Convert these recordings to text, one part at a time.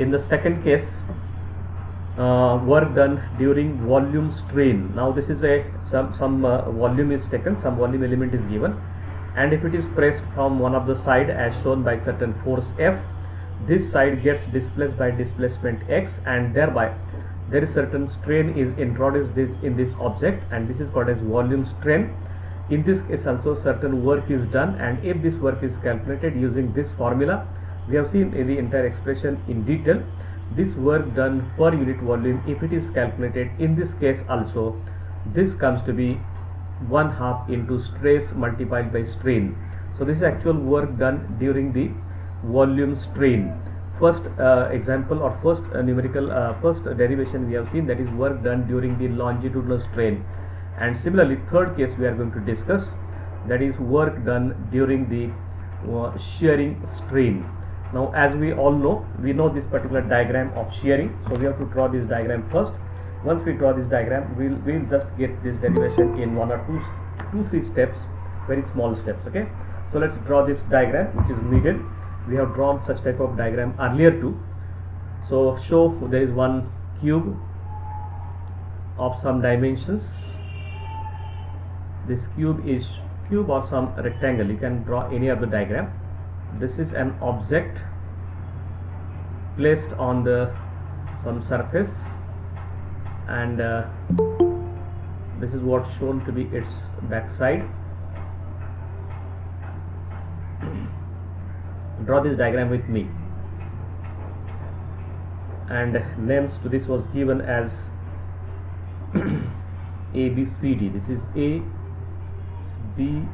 In the second case, work done during volume strain. Now this is a some volume is taken, some volume element is given, and if it is pressed from one of the side as shown by certain force F, this side gets displaced by displacement X, and thereby there is certain strain is introduced in this object, and this is called as volume strain. In this case also certain work is done, and if this work is calculated using this formula, we have seen in the entire expression in detail. This work done per unit volume, if it is calculated in this case also, this comes to be 1/2 into stress multiplied by strain. So this is actual work done during the volume strain. First example, or first numerical first derivation we have seen, that is work done during the longitudinal strain. And similarly, third case we are going to discuss, that is work done during the shearing strain. Now as we all know, we know this particular diagram of shearing, so we have to draw this diagram first. Once we draw this diagram, we'll just get this derivation in one or two, three steps, very small steps. Okay, so let's draw this diagram which is needed. We have drawn such type of diagram earlier too. So show there is one cube of some dimensions. This cube is cube or some rectangle, you can draw any of the diagram. This is an object placed on the some surface, and this is what shown to be its backside. Draw this diagram with me, and names to this was given as A, B, C, D. This is A, B,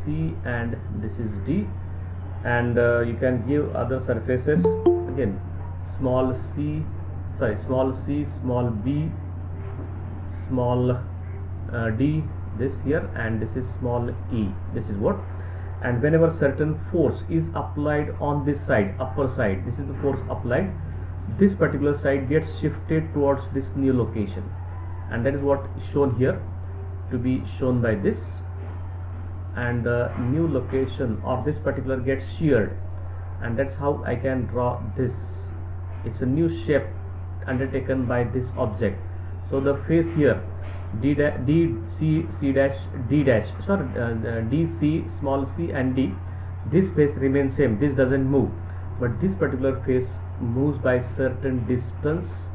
C, and this is D. And you can give other surfaces again, small c, small b, small d, this here, and this is small e. This is what, and whenever certain force is applied on this side, upper side, this is the force applied, this particular side gets shifted towards this new location, and that is what is shown here to be shown by this. And the new location of this particular gets sheared, and that's how I can draw this. It's a new shape undertaken by this object. So the face here, D, C, C dash, D dash, sorry, D, C, small c and D, this face remains same, this doesn't move, but this particular face moves by certain distance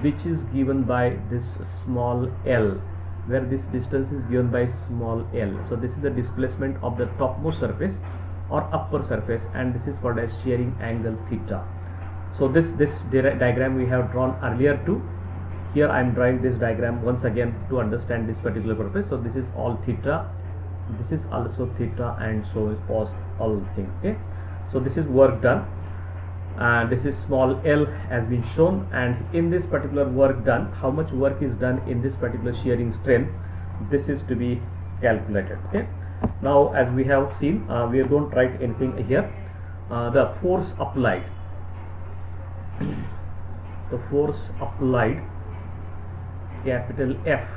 which is given by this small l, where this distance is given by small l. So this is the displacement of the topmost surface or upper surface, and this is called as shearing angle theta. So this diagram we have drawn earlier too. Here I am drawing this diagram once again to understand this particular purpose. So this is all theta, this is also theta, and so is all thing. Okay, so this is work done, and this is small l has been shown, and in this particular work done, how much work is done in this particular shearing strain, this is to be calculated. Okay, now as we have seen, we don't write anything here. The force applied, the force applied, capital F,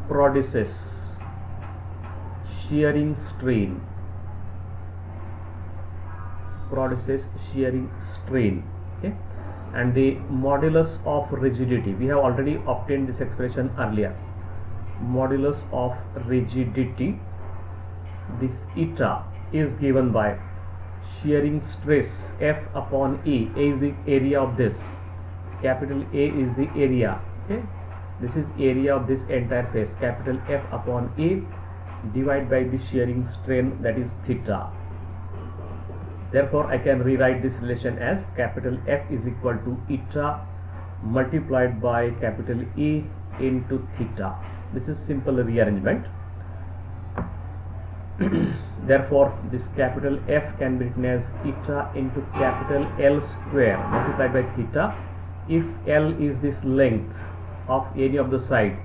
produces shearing strain, produces shearing strain. Okay, and the modulus of rigidity, we have already obtained this expression earlier. Modulus of rigidity, this eta is given by shearing stress F upon A. A is the area of this, capital A is the area. Okay, this is area of this entire face, capital F upon A, divided by the shearing strain, that is theta. Therefore I can rewrite this relation as capital F is equal to eta multiplied by capital A into theta. This is simple rearrangement. Therefore this capital F can be written as eta into capital L square multiplied by theta. If L is this length of area of the side,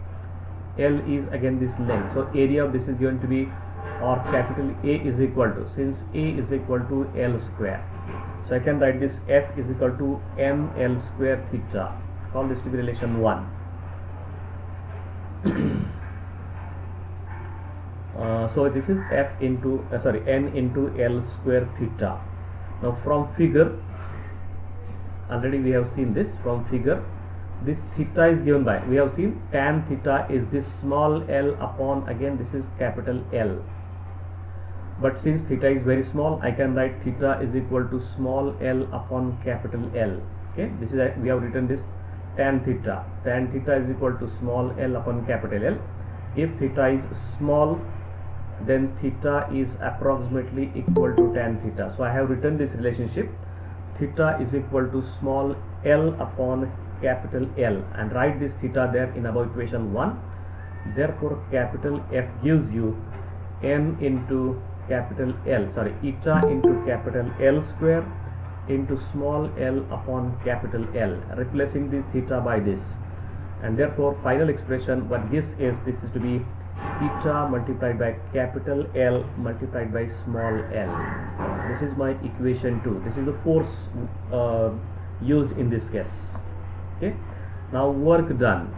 L is again this length, so area of this is going to be, or capital A is equal to, since A is equal to L square, so I can write this F is equal to ML square theta. Call this to be relation 1. So this is F into N into L square theta. Now from figure already we have seen this from figure. This theta is given by, we have seen tan theta is this small l upon, again this is capital L, but since theta is very small, I can write theta is equal to small l upon capital L. Okay, this is we have written this tan theta is equal to small l upon capital L. If theta is small, then theta is approximately equal to tan theta. So I have written this relationship, theta is equal to small l upon capital L, and write this theta there in above equation 1. Therefore capital F gives you n into capital L, sorry, eta into capital L square into small l upon capital L, replacing this theta by this, and therefore final expression what gives is, this is to be eta multiplied by capital L multiplied by small l. This is my equation 2. This is the force used in this case. Okay, now work done.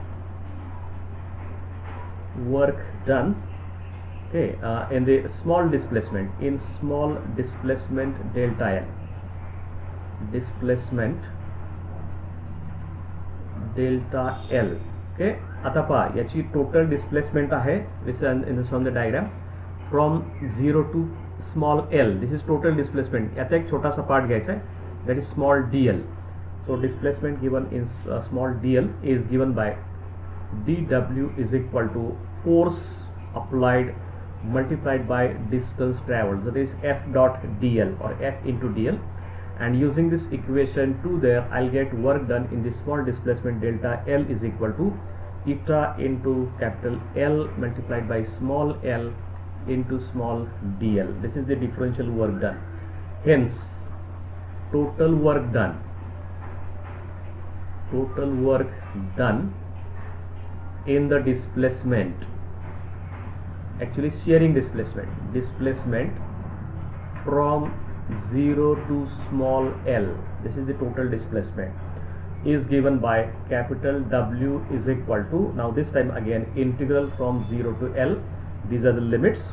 Okay, in the small displacement, in small displacement delta L, displacement delta L. Okay, आता पहा याची total displacement आहे, this is from the diagram, from 0 to small l. This is total displacement. याचा एक छोटासा part घ्यायचा आहे, that is small dl. So displacement given in small dl is given by dw is equal to force applied multiplied by distance traveled, that is f dot dl or f into dl, and using this equation 2 there, I'll get work done in this small displacement delta L is equal to eta into capital L multiplied by small l into small dl. This is the differential work done. Hence total work done in the displacement, actually shearing displacement from 0 to small l, this is the total displacement, is given by capital W is equal to, now this time again integral from 0 to L, these are the limits,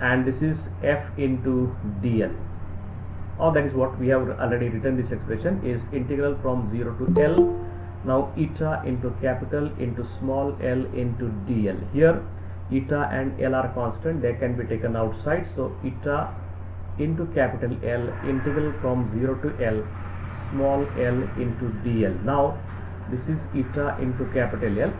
and this is f into dl, or that is what we have already written. This expression is integral from 0 to L. Now eta into capital into small l into dl. Here eta and L are constant, they can be taken outside, so eta into capital L integral from 0 to L small l into dl. Now this is eta into capital L,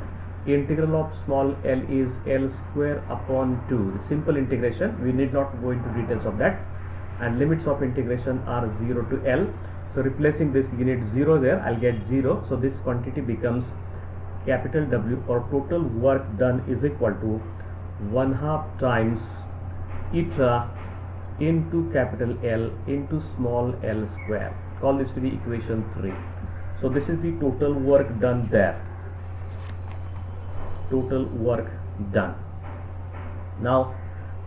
integral of small l is L square upon 2, the simple integration, we need not go into details of that, and limits of integration are 0 to L. So replacing this unit 0 there, I'll get 0, so this quantity becomes capital W, or total work done is equal to 1/2 times eta into capital L into small l square. Call this to be equation 3. So this is the total work done there, total work done. Now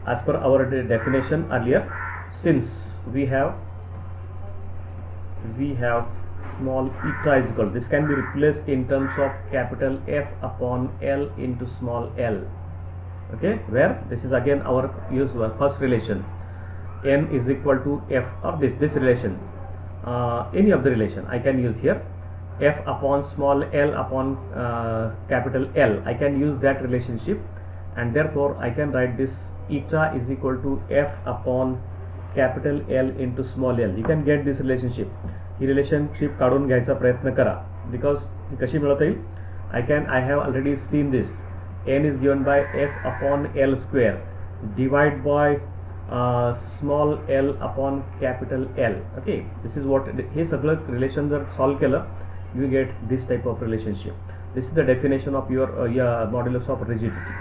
as per our definition earlier, since we have small eta is equal, this can be replaced in terms of capital F upon L into small l. Okay, where this is again our use first relation, n is equal to f of this relation, any of the relation I can use here, f upon small l upon capital L, I can use that relationship, and therefore I can write this eta is equal to f upon capital L into small l. You can get this relationship. He relationship काढून घ्यायचा प्रयत्न करा, because कशी मिळवता येईल, I have already seen this, n is given by f upon L square divide by small l upon capital L. Okay, this is what हे सगळं relation जर solve केलं, you get this type of relationship. This is the definition of your modulus of rigidity.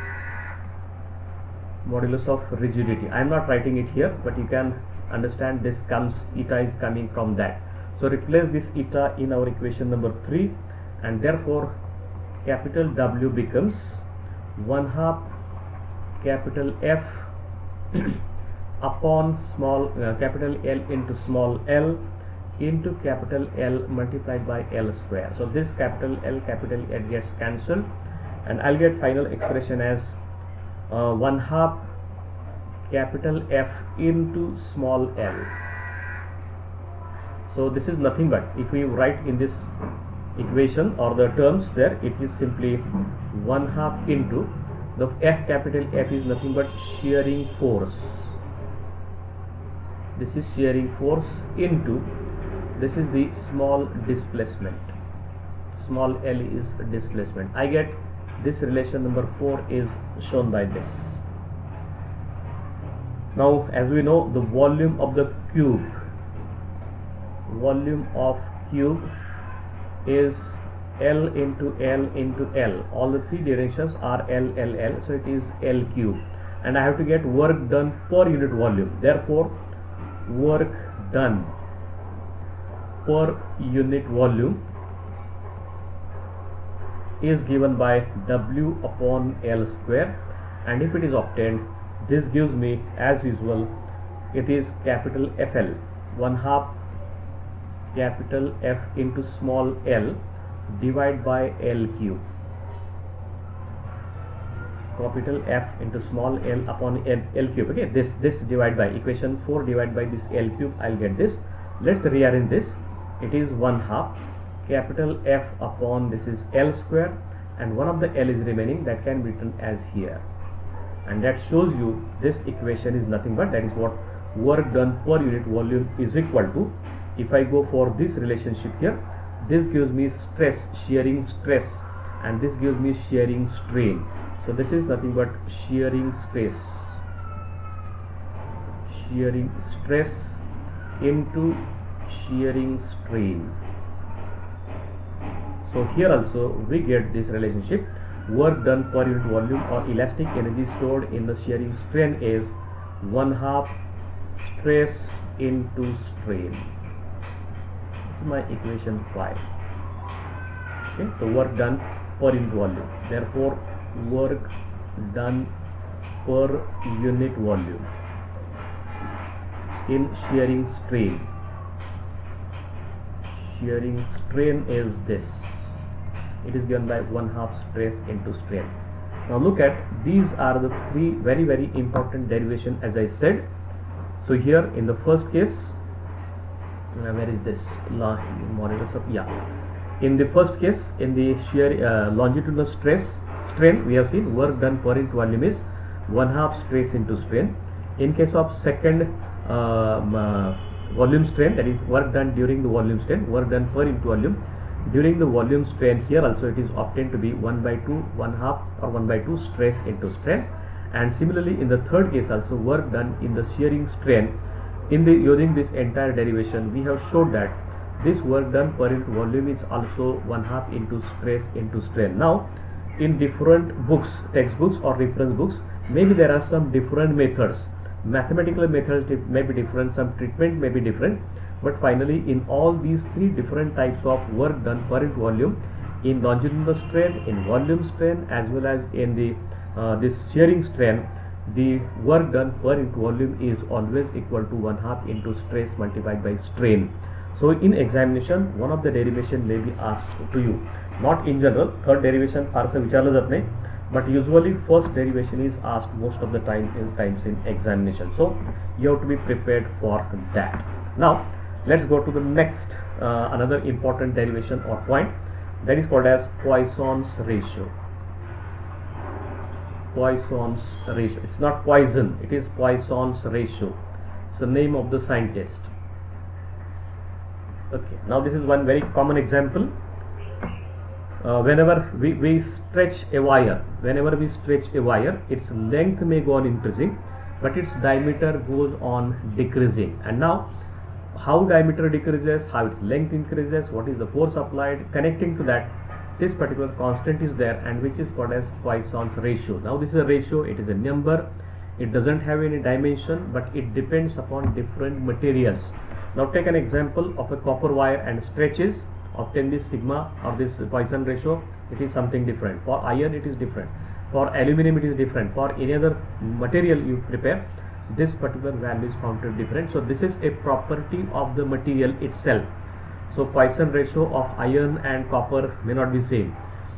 Modulus of rigidity. I am not writing it here, but you can understand this comes, eta is coming from that. So replace this eta in our equation number 3, and therefore capital W becomes 1/2 capital F upon small capital L into small l into capital L multiplied by L square. So this capital L gets cancelled, and I'll get final expression as 1/2 capital F into small l. So this is nothing but, if we write in this equation or the terms there, it is simply 1/2 into the F, capital F is nothing but shearing force. This is shearing force into, this is the small displacement. Small l is displacement. I get this relation number 4 is shown by this. Now as we know, the volume of the cube, volume of cube is L into L into L. All the three directions are L, L, L, so it is L cube, and I have to get work done per unit volume. Therefore work done per unit volume is given by W upon L square, and if it is obtained, this gives me, as usual, it is capital FL, 1/2 capital F into small l divided by L cube. Capital F into small l upon L cube. Okay, this divided by equation 4 divided by this L cube, I'll get this. Let's rearrange this. It is 1/2 capital F upon, this is L square, and one of the L is remaining, that can be written as here, and that shows you this equation is nothing but, that is what work done per unit volume is equal to. If I go for this relationship here, this gives me stress, shearing stress, and this gives me shearing strain. So this is nothing but shearing stress, shearing stress into shearing strain. So here also we get this relationship, work done per unit volume or elastic energy stored in the shearing strain is 1/2 stress into strain. This is my equation 5. Okay, so work done per unit volume, therefore work done per unit volume in shearing strain. Shearing strain is this, it is given by 1/2 stress into strain. Now look at, these are the three very important derivation, as I said. So here in the first case, where is this modulus of, yeah, in the first case, in the shear longitudinal strain, we have seen work done per unit volume is 1/2 stress into strain. In case of second volume strain, that is work done during the volume strain, work done per unit volume during the volume strain, here also it is obtained to be 1/2, 1/2 or 1/2 stress into strain. And similarly in the third case also, work done in the shearing strain, in the using this entire derivation, we have showed that this work done per unit volume is also 1/2 into stress into strain. Now in different books, textbooks or reference books, maybe there are some different methods, mathematical methods may be different, some treatment may be different, but finally in all these three different types of work done per unit volume, in longitudinal strain, in volume strain, as well as in the this shearing strain, the work done per unit volume is always equal to 1/2 into stress multiplied by strain. So in examination, one of the derivation may be asked to you, not in general, third derivation फारसं विचारलं जात नाही, but usually first derivation is asked most of the times in examination. So you have to be prepared for that. Now let's go to the next another important derivation or point, that is called as Poisson's ratio. Poisson's ratio, it's not poison, it is Poisson's ratio. It's the name of the scientist. Okay, now this is one very common example. Whenever we stretch a wire, its length may go on increasing, but its diameter goes on decreasing. And now how diameter decreases, how its length increases, what is the force applied, connecting to that, this particular constant is there, and which is called as Poisson's ratio. Now this is a ratio, it is a number, it doesn't have any dimension, but it depends upon different materials. Now take an example of a copper wire and stretches, obtain this sigma or this Poisson ratio, it is something different. For iron it is different, for aluminum it is different, for any other material you prepare, this particular value is counted different. So this is a property of the material itself. So Poisson ratio of iron and copper may not be same,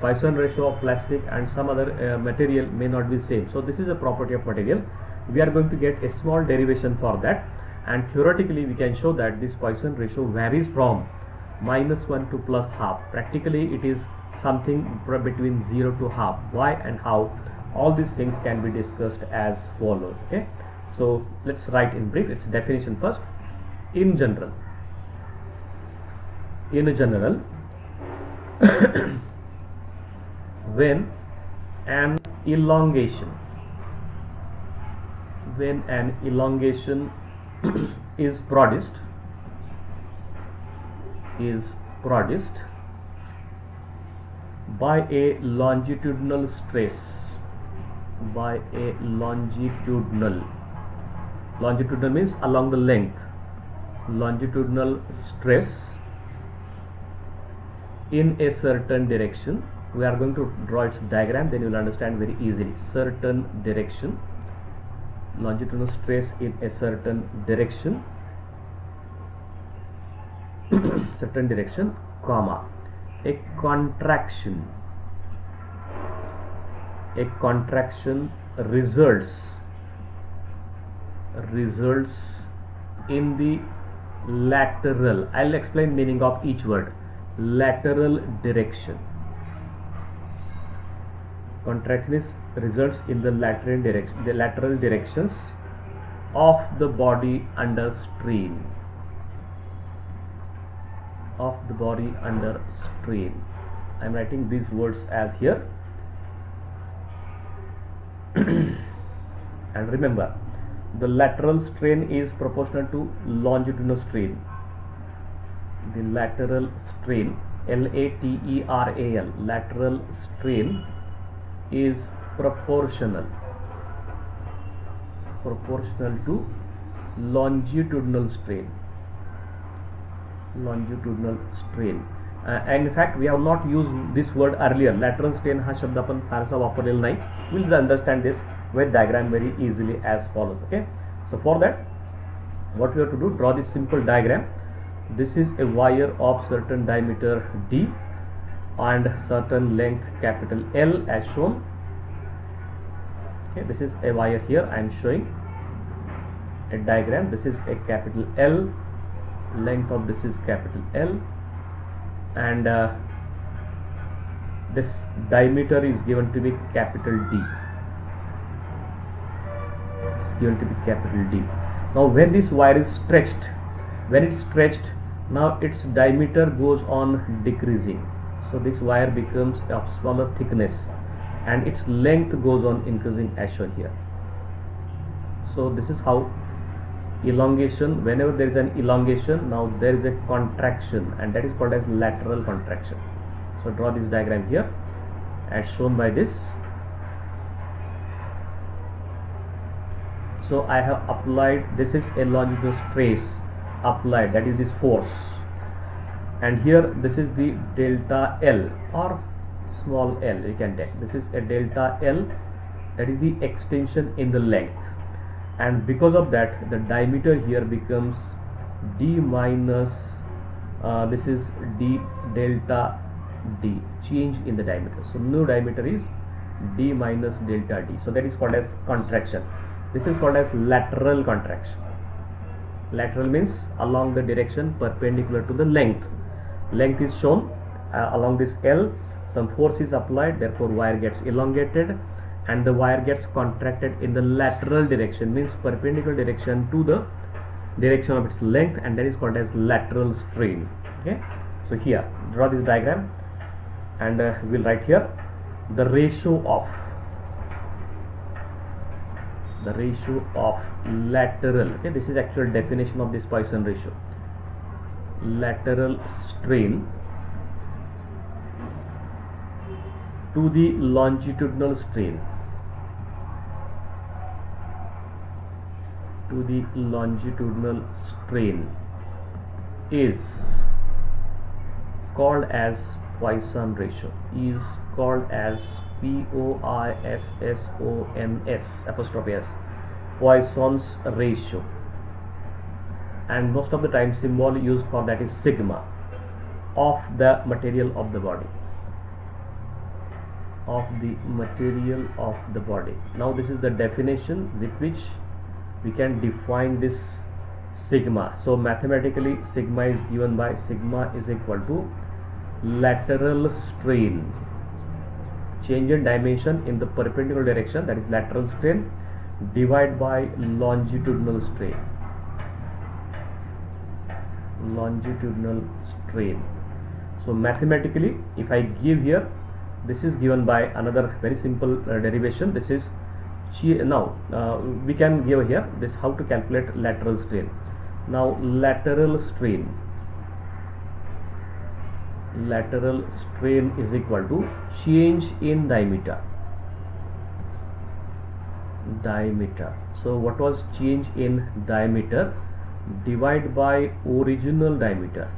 Poisson ratio of plastic and some other material may not be same. So this is a property of material. We are going to get a small derivation for that. and theoretically we can show that this Poisson ratio varies from -1 to +½ practically it is something between 0 to half. Why and how, all these things can be discussed as follows. Okay, so let's write in brief its definition first. In general when an elongation is produced by a longitudinal stress, longitudinal means along the length, longitudinal stress in a certain direction. We are going to draw its diagram, then you will understand very easily. Certain direction, longitudinal stress in a certain direction, certain direction, comma, a contraction results in the lateral, I'll explain meaning of each word, lateral direction. Contraction is results in the lateral directions of the body under strain, I am writing these words as here. And remember, the lateral strain is proportional to longitudinal strain. The lateral strain, lateral, lateral strain is proportional to longitudinal strain. And in fact we have not used this word earlier. Lateral strain हा शब्द आपण फारसा वापरलेला नाही. We'll understand this with diagram very easily as follows. Okay, so for that what we have to do, draw this simple diagram. This is a wire of certain diameter d and certain length capital L as shown. Okay, this is a wire here. I am showing a diagram. This is a capital L, length of this is capital L, and this diameter is given to be capital D. It's given to be capital D. Now when this wire is stretched, now its diameter goes on decreasing. So this wire becomes of smaller thickness and its length goes on increasing as shown here. So this is how elongation, whenever there is an elongation, now there is a contraction, and that is called as lateral contraction. So draw this diagram here as shown by this. So I have applied, this is a longitudinal stress applied, that is this force, and here this is the delta L or small l you can take. This is a delta L, that is the extension in the length, and because of that the diameter here becomes d minus this is d delta d, change in the diameter. So new diameter is d minus delta d. So that is called as contraction. This is called as lateral contraction. Lateral means along the direction perpendicular to the length. Length is shown along this L. Some force is applied, therefore wire gets elongated, and the wire gets contracted in the lateral direction, means perpendicular direction to the direction of its length, and that is called as lateral strain. Okay, so here draw this diagram, and we'll write here the ratio of lateral. Okay, this is actual definition of this Poisson ratio. Lateral strain to the longitudinal strain, is called as Poisson ratio, is called as Poissons apostrophe s, Poisson's ratio, and most of the time symbol used for that is sigma, of the material of the body, Now this is the definition with which we can define this sigma. So mathematically sigma is given by sigma is equal to lateral strain, change in dimension in the perpendicular direction, that is lateral strain, divided by longitudinal strain. Longitudinal strain. So mathematically, if I give here, this is given by another very simple derivation. This is now we can give here this how to calculate lateral strain. Now lateral strain is equal to change in diameter. So what was change in diameter divided by original diameter.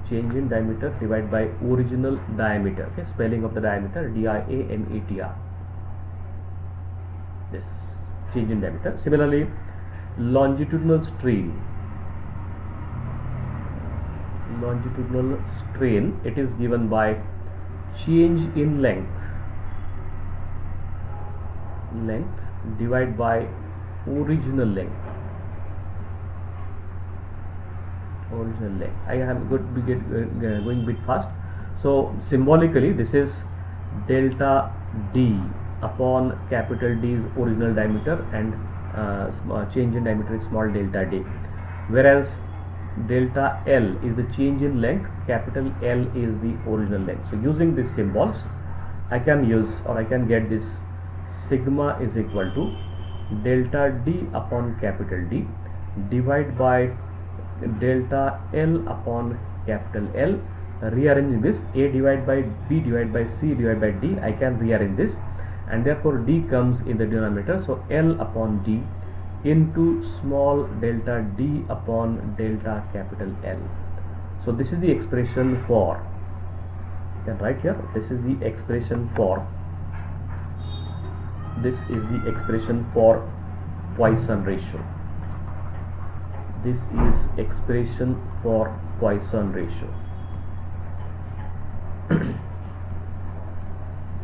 Change in diameter divided by original diameter. Okay, spelling of the diameter, diameter. This change in diameter. Similarly, longitudinal strain, it is given by change in length divided by original length. I am going a bit fast. So symbolically, this is delta D upon capital D is original diameter, and change in diameter is small delta d, whereas delta L is the change in length, capital L is the original length. So using these symbols, I can use, or I can get this sigma is equal to delta D upon capital D divided by delta L upon capital L. Rearranging this, A divided by B divided by C divided by D, I can rearrange this, and therefore D comes in the denominator. So L upon D into small delta D upon delta capital L. So this is the expression for, you can write here, this is the expression for, Poisson ratio. This is expression for Poisson ratio.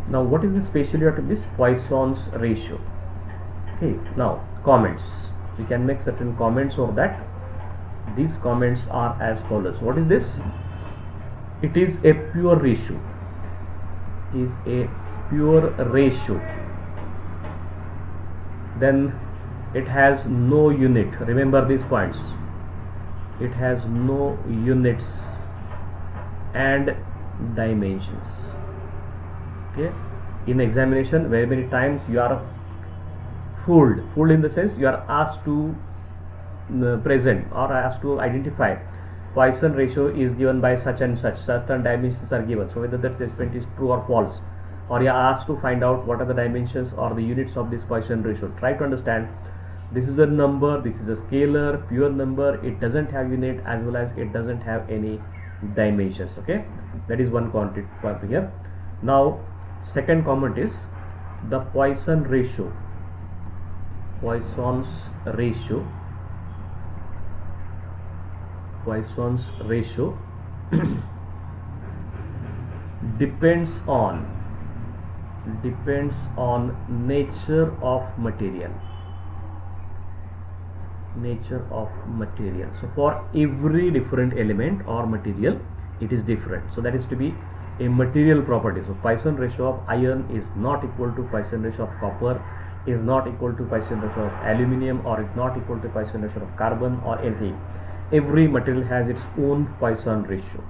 Now what is the speciality of this Poisson's ratio? Okay, now comments. We can make certain comments over that. These comments are as follows. What is this? It is a pure ratio. Then it has no unit. Remember these points. It has no units and dimensions. Okay, in examination, very many times you are fooled in the sense you are asked to present or asked to identify Poisson ratio is given by such and such, certain dimensions are given, so whether that statement is true or false, or you are asked to find out what are the dimensions or the units of this Poisson ratio. Try to understand, this is a number, this is a scalar, pure number, it doesn't have unit as well as it doesn't have any dimensions. Okay, that is one concept here. Now second comment is the Poisson ratio. Poisson's ratio depends on nature of material. So for every different element or material, it is different. So that is to be a material property. So Poisson ratio of iron is not equal to Poisson ratio of copper, is not equal to Poisson ratio of aluminium, or is not equal to Poisson ratio of carbon or anything. Every material has its own Poisson ratio.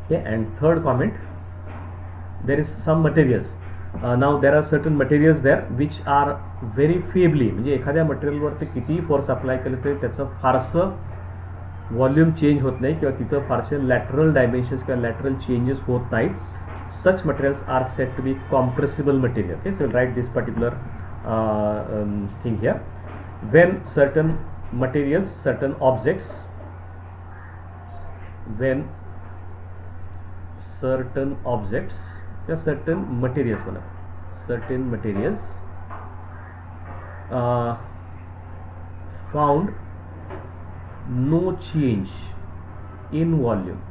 Okay, and third comment, there is some materials. Now there are certain materials there which are very feebly, म्हणजे एखाद्या material वरती किती force apply केलं तरी त्याचं फारसं volume change होत नाही किंवा तिथं फारसे लॅटरल डायमेन्शन्स किंवा लॅटरल चेंजेस होत नाहीत. Such materials are said to be compressible material. Okay, so we'll write this particular thing here. When certain materials, certain objects, when certain objects, या certain materials बोला, certain materials found no change in volume.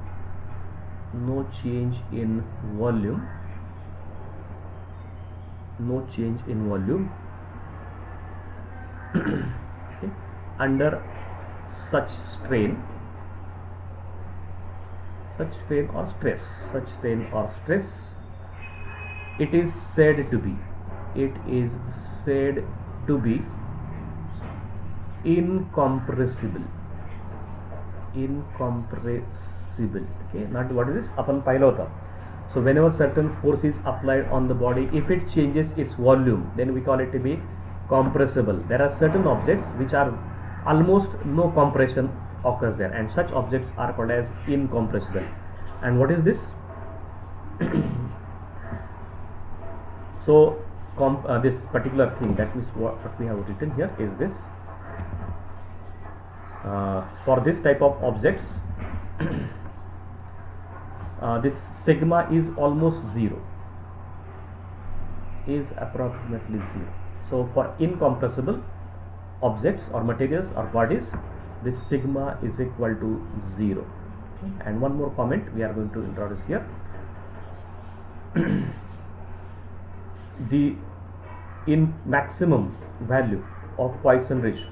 No change in volume no change in volume okay, under such strain or stress, it is said to be incompressible. Okay, not what is this आपण पाहिलं होतं. So whenever certain force is applied on the body, if it changes its volume, then we call it to be compressible. There are certain objects which are almost no compression occurs there, and such objects are called as incompressible. And what is this? So this particular thing, that means what we have written here is this. For this type of objects, this sigma is almost zero, is approximately zero. So for incompressible objects or materials or bodies, this sigma is equal to 0. And one more comment we are going to introduce here. The maximum value of Poisson ratio,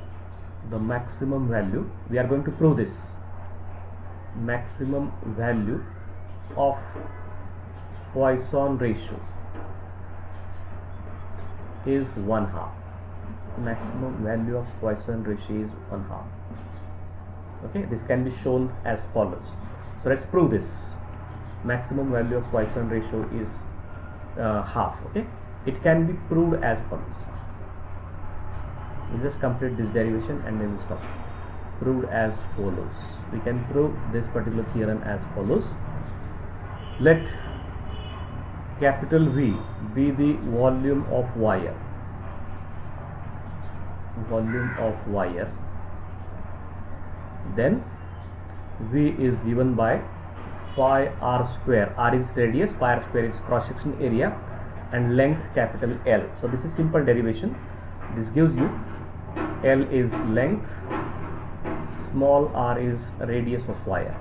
the maximum value, we are going to prove this. Maximum value of Poisson ratio is 1/2. Maximum value of Poisson ratio is 1/2. Okay, this can be shown as follows. So let's prove this. Maximum value of Poisson ratio is half. Okay, it can be proved as follows. We just complete this derivation and then we stop. Proved as follows. We can prove this particular theorem as follows. Let capital V be the volume of wire. Then V is given by pi r square. R is radius, pi r square is cross section area, and length capital L. So this is simple derivation. This gives you L is length, small r is radius of wire.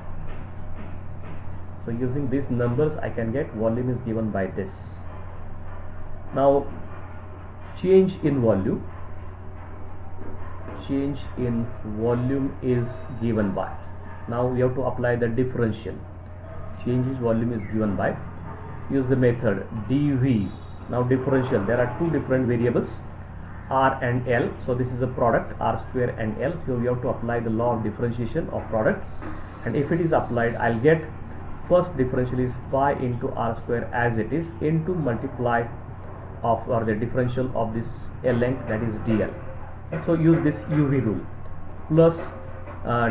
So using these numbers I can get volume is given by this. Now change in volume is given by, now we have to apply the differential. Change in volume is given by, use the method dV. Now differential, there are two different variables, r and L. So this is a product, r square and L. So we have to apply the law of differentiation of product, and if it is applied, I'll get first differential is pi into r square as it is into multiply of, or the differential of this L length, that is dl. So use this UV rule, plus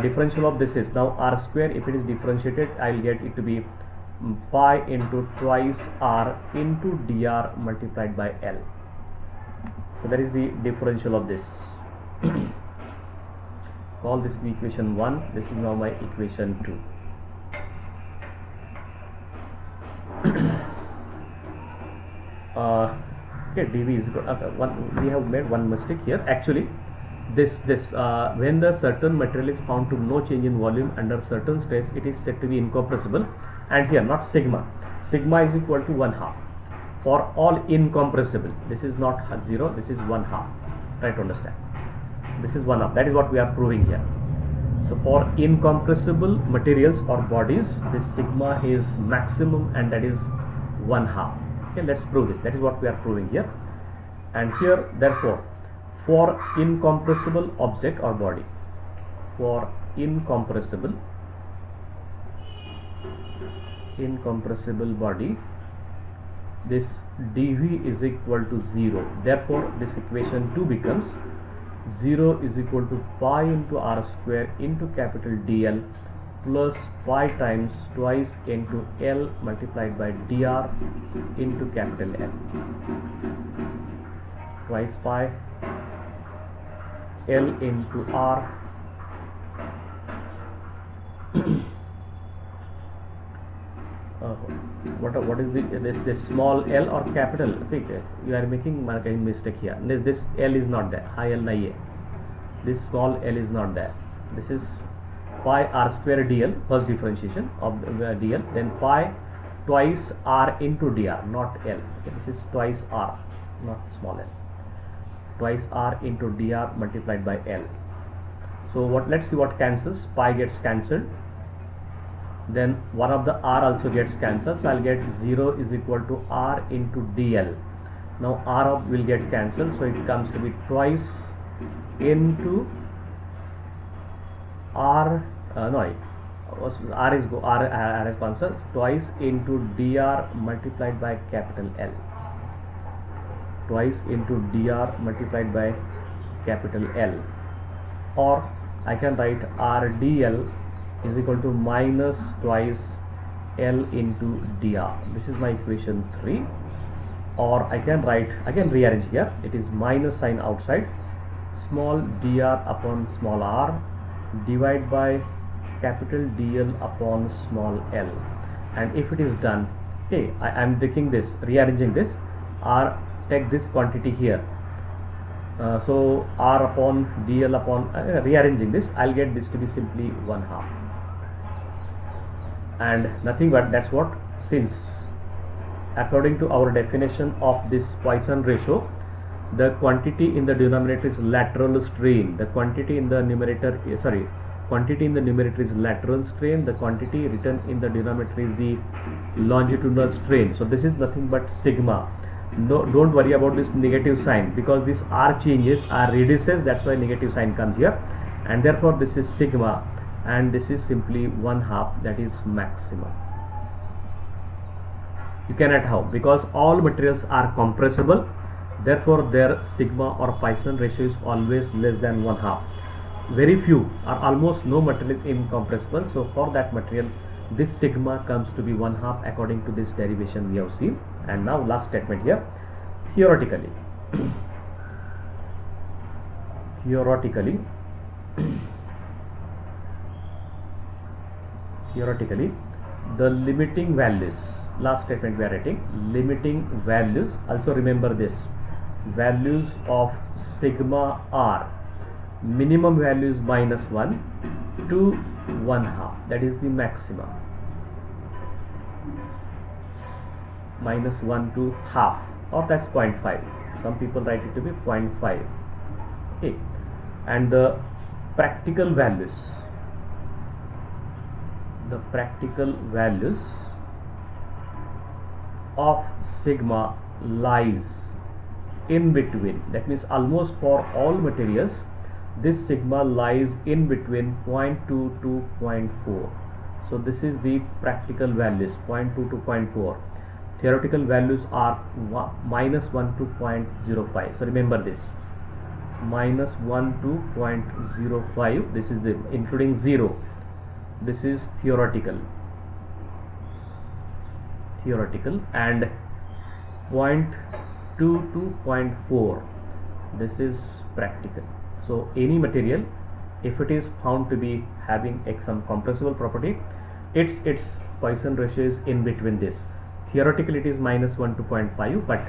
differential of this is now r square. If it is differentiated, I'll get it to be pi into twice r into dr multiplied by L. So that is the differential of this. Call this the equation 1. This is now my equation 2. Okay, dV is we have made one mistake here. Actually, this when the certain material is found to no change in volume under certain stress, it is said to be incompressible. And here not sigma is equal to 1/2 for all incompressible. This is not 0, this is 1/2. Try to understand. This is 1/2. That is what we are proving here. So for incompressible materials or bodies, this sigma is maximum, and that is 1/2. Okay, let's prove this. That is what we are proving here. And here, therefore, for incompressible object or body, incompressible body, this dV is equal to 0. Therefore this equation 2 becomes 0 is equal to pi into r square into capital DL plus pi times twice into L multiplied by dr into capital L, twice pi L into r what is this small L or capital? Okay, you are making mistake here. This L is not there. High L nahi hai. This small L is not there. This is pi r square dl, first differentiation of dl, then pi twice r into dr, not L. Okay, this is twice r. not small l, twice r into dr multiplied by l. So let's see what cancels. Pi gets cancelled, then one of the r also gets cancelled, so I'll get 0 is equal to r into dl. Now r will get cancelled, so it comes to be twice into r, r is cancelled, twice into dr multiplied by capital L, twice into dr multiplied by capital L, or I can write r dl is equal to minus twice L into dr. This is my equation 3. Or I can write, again rearrange here, it is minus sign outside, small dr upon small r divide by capital DL upon small l. And if it is done, okay, I am taking this, rearranging this, r, take this quantity here, so r upon dl upon, rearranging this, I'll get this to be simply 1/2, and nothing but that's what, since according to our definition of this Poisson ratio, the quantity in the denominator is lateral strain, the quantity in the numerator quantity in the numerator is lateral strain, the quantity written in the denominator is the longitudinal strain. So this is nothing but sigma. No, don't worry about this negative sign, because this r changes, r reduces, that's why negative sign comes here, and therefore this is sigma, and this is simply 1/2, that is maximum. You cannot how, because all materials are compressible, therefore their sigma or Poisson ratio is always less than 1/2. Very few or almost no material is incompressible, so for that material this sigma comes to be 1/2 according to this derivation we have seen. And now last statement here, theoretically the limiting values, last statement we are writing, limiting values, also remember this, values of sigma r, minimum value is -1 to 1/2, that is the maximum, -1 to half, or that's 0.5, some people write it to be 0.5, okay. And the practical values of sigma lies in between, that means almost for all materials this sigma lies in between 0.2 to 0.4. So this is the practical values, 0.2 to 0.4. Theoretical values are -1 to 0.05. So remember this, -1 to 0.05, this is the including 0, this is theoretical, and 0.2 to 0.4, this is practical. So any material, if it is found to be having some compressible property, its Poisson ratio is in between this. Theoretically it is -1 to 0.5, but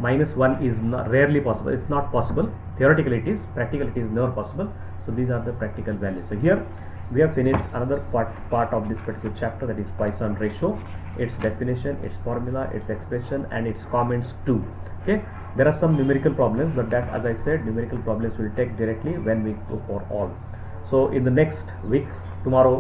-1 is rarely possible, it's not possible. Theoretically it is, practically it is never possible. So these are the practical values. So here we have finished another part of this particular chapter, that is Poisson ratio, its definition, its formula, its expression, and its comments too. Okay, there are some numerical problems, but that, as I said, numerical problems will take directly when we go for all. So in the next week, tomorrow